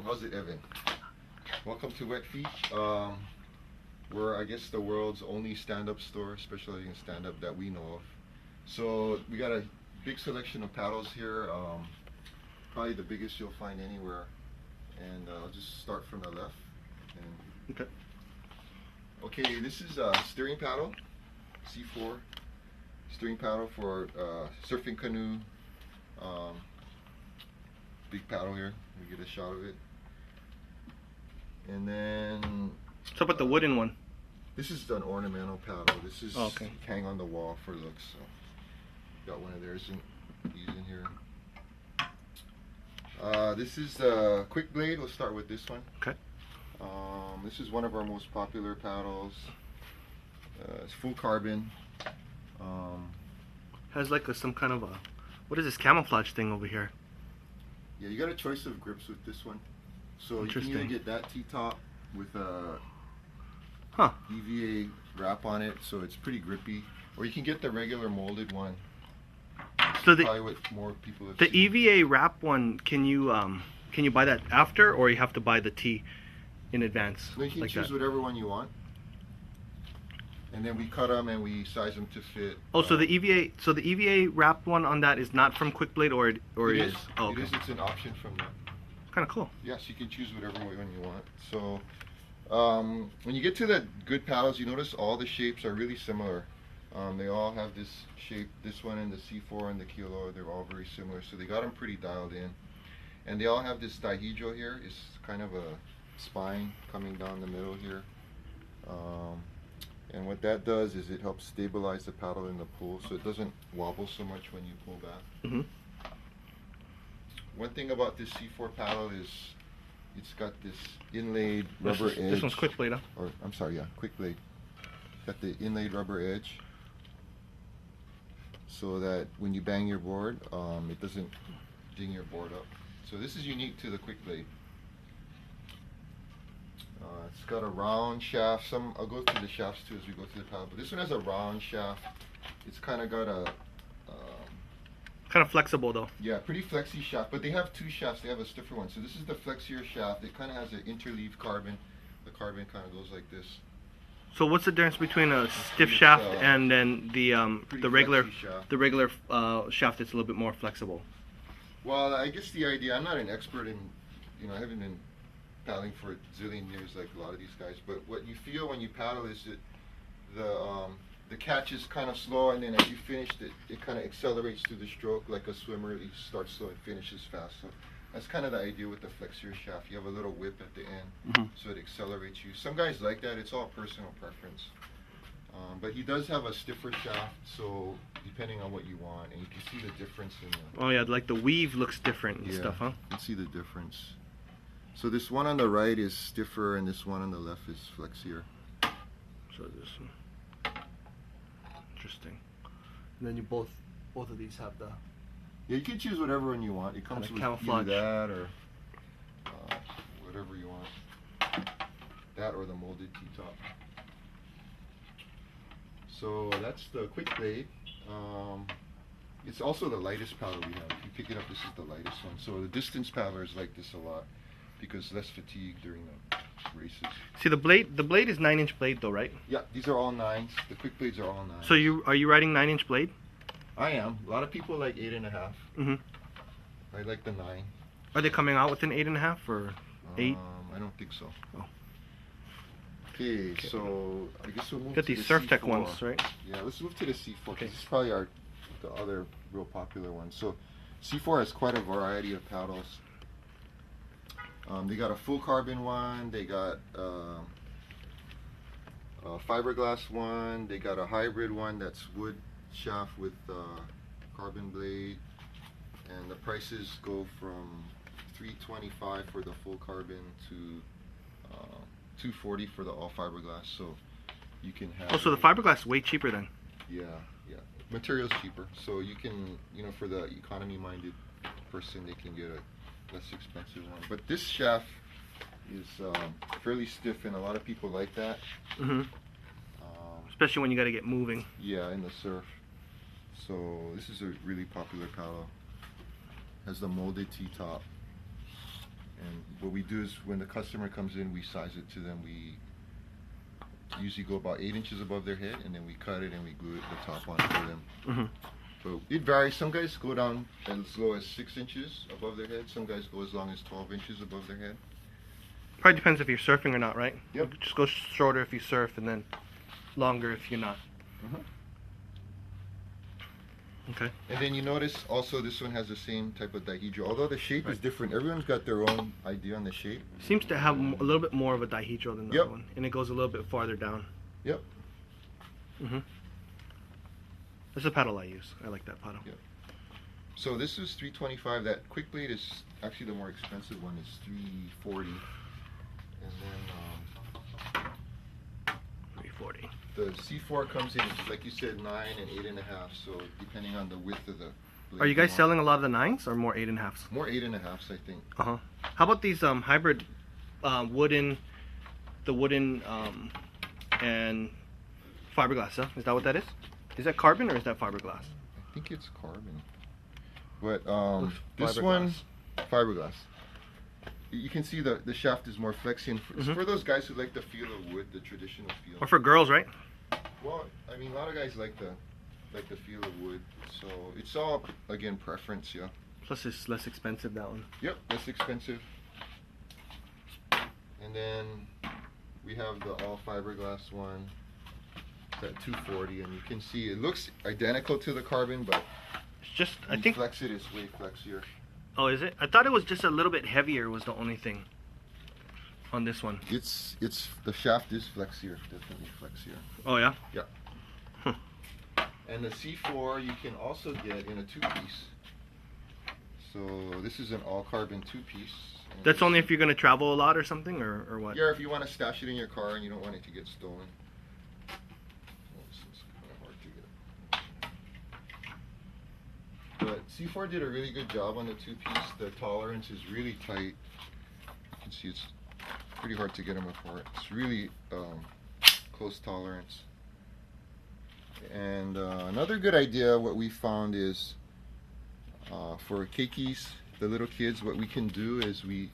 how's it, Evan? Welcome to Wet Feet. We're, I guess, the world's only stand-up store, specializing in stand-up that we know of. So we got a big selection of paddles here, probably the biggest you'll find anywhere. And I'll just start from the left. And okay. Okay, this is a steering paddle, C4 steering paddle for surfing canoe. Big paddle here. Let me get a shot of it. And then. So about the wooden one? This is an ornamental paddle. This is okay. Hang on the wall for looks. So got one of theirs in here. This is the Quick Blade. We'll start with this one. Okay. This is one of our most popular paddles. It's full carbon. Has like some kind of a, what is this camouflage thing over here? Yeah, you got a choice of grips with this one. So you can either get that T-top with a EVA wrap on it, so it's pretty grippy, or you can get the regular molded one. So probably what more people have the seen. EVA wrap one, can you buy that after, or you have to buy the T in advance? No, you can like choose whatever one you want, and then we cut them and we size them to fit. Oh, so the EVA wrap one on that is not from Quick Blade, or it is? Oh, okay. It is. It's an option from them. Kind of cool. Yes, you can choose whatever one you want. So when you get to the good paddles, you notice all the shapes are really similar. They all have this shape. This one and the C4 and the Kilo, they're all very similar. So they got them pretty dialed in. And they all have this dihedral here. It's kind of a spine coming down the middle here. And what that does is it helps stabilize the paddle in the pool so it doesn't wobble so much when you pull back. Mm-hmm. One thing about this C4 paddle is it's got this inlaid rubber edge. This one's Quick Blade, huh? Or I'm sorry, yeah, Quick Blade. Got the inlaid rubber edge so that when you bang your board, it doesn't ding your board up. So this is unique to the Quick Blade. It's got a round shaft. I'll go through the shafts too as we go through the paddle. But this one has a round shaft. It's kind of got a kind of flexible though. Yeah, pretty flexy shaft. But they have two shafts. They have a stiffer one. So this is the flexier shaft. It kind of has an interleaved carbon. The carbon kind of goes like this. So what's the difference between a stiff shaft and then the regular shaft that's a little bit more flexible? Well, I guess the idea. I'm not an expert in, I haven't been paddling for a zillion years like a lot of these guys, but what you feel when you paddle is that the catch is kind of slow, and then as you finish it kind of accelerates through the stroke like a swimmer. He starts slow and finishes fast. So that's kind of the idea with the flexier shaft. You have a little whip at the end, so it accelerates you. Some guys like that. It's all personal preference. But he does have a stiffer shaft, so depending on what you want, and you can see the difference in the. Oh yeah, like the weave looks different and stuff, huh? You can see the difference. So this one on the right is stiffer, and this one on the left is flexier. So this one. Interesting. And then you both of these have the. Yeah, you can choose whatever one you want. It comes with either that or whatever you want. That or the molded T-top. So that's the Quick Blade. It's also the lightest paddle we have. If you pick it up, this is the lightest one. So the distance paddlers like this a lot because less fatigue during the races. See, the blade is 9-inch blade though, right? Yeah, these are all 9s. The Quick Blades are all 9s. So are you riding 9-inch blade? I am. A lot of people like 8.5. Mm-hmm. I like the 9. Are they coming out with an 8.5 or 8? I don't think so. Oh. Okay, so I guess we'll move Got to these the Surftech C4. ones, right? Yeah, let's move to the C4 because Okay. this is probably the other real popular one. So C4 has quite a variety of paddles. They got a full carbon one. They got a fiberglass one. They got a hybrid one that's wood shaft with carbon blade, and the prices go from $325 for the full carbon to $240 for the all fiberglass. So you can have. Oh, so the fiberglass is way cheaper then. Yeah, yeah. Material's cheaper, so you can, for the economy-minded person, they can get a less expensive one. But this shaft is fairly stiff, and a lot of people like that. Mm-hmm. Especially when you got to get moving. Yeah, in the surf. So this is a really popular paddle. Has the molded T-top. And what we do is when the customer comes in, we size it to them. We usually go about 8 inches above their head, and then we cut it and we glue it the top on for them. Mm-hmm. So it varies. Some guys go down as low as 6 inches above their head. Some guys go as long as 12 inches above their head. Probably depends if you're surfing or not, right? Yep. Just go shorter if you surf, and then longer if you're not. Uh-huh. Okay. And then you notice also this one has the same type of dihedral, although the shape is different. Everyone's got their own idea on the shape. Seems to have a little bit more of a dihedral than the other one, and it goes a little bit farther down. Yep. Mhm. That's the paddle I use. I like that paddle. Yep. So this is 325. That quick blade is actually the more expensive one. It's 340. And then 340. the C4 comes in, like you said, 9 and 8.5. So depending on the width of the blade. Are you guys selling a lot of the 9s or more 8.5s? More 8.5s, I think. Uh-huh. How about these hybrid wooden and fiberglass, huh? Is that what that is? Is that carbon or is that fiberglass? I think it's carbon. But this Fiberglass. one, fiberglass. You can see the shaft is more flexy. It's for those guys who like the feel of wood, the traditional feel. Or for girls, right? Well, I mean, a lot of guys like the feel of wood. So it's all, again, preference, yeah. Plus it's less expensive, that one. Yep, less expensive. And then we have the all fiberglass one. It's at 240, and you can see it looks identical to the carbon, but It's just, I when you think... flex it, it's way flexier. Oh, is it? I thought it was just a little bit heavier was the only thing on this one. It's the shaft is flexier, definitely flexier. Oh, yeah? Yeah. And the C4 you can also get in a 2-piece. So this is an all carbon 2-piece. That's only if you're going to travel a lot or something, or what? Yeah, if you want to stash it in your car and you don't want it to get stolen. This is kind of hard to get. But C4 did a really good job on the 2-piece. The tolerance is really tight. You can see it's pretty hard to get them apart. It's really close tolerance. And another good idea, what we found is for keikis, the little kids, what we can do is we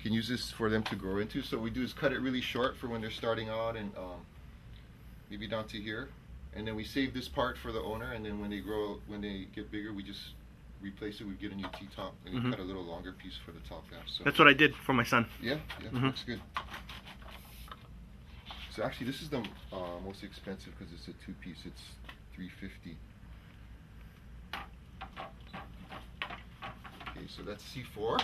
can use this for them to grow into. So what we do is cut it really short for when they're starting out and maybe down to here. And then we save this part for the owner, and then when they get bigger, we just replace it. We get a new T-top, and we cut a little longer piece for the top half. So That's what I did for my son. yeah, looks good. So actually, this is the most expensive because it's a 2-piece. It's $350. Okay, so that's C4.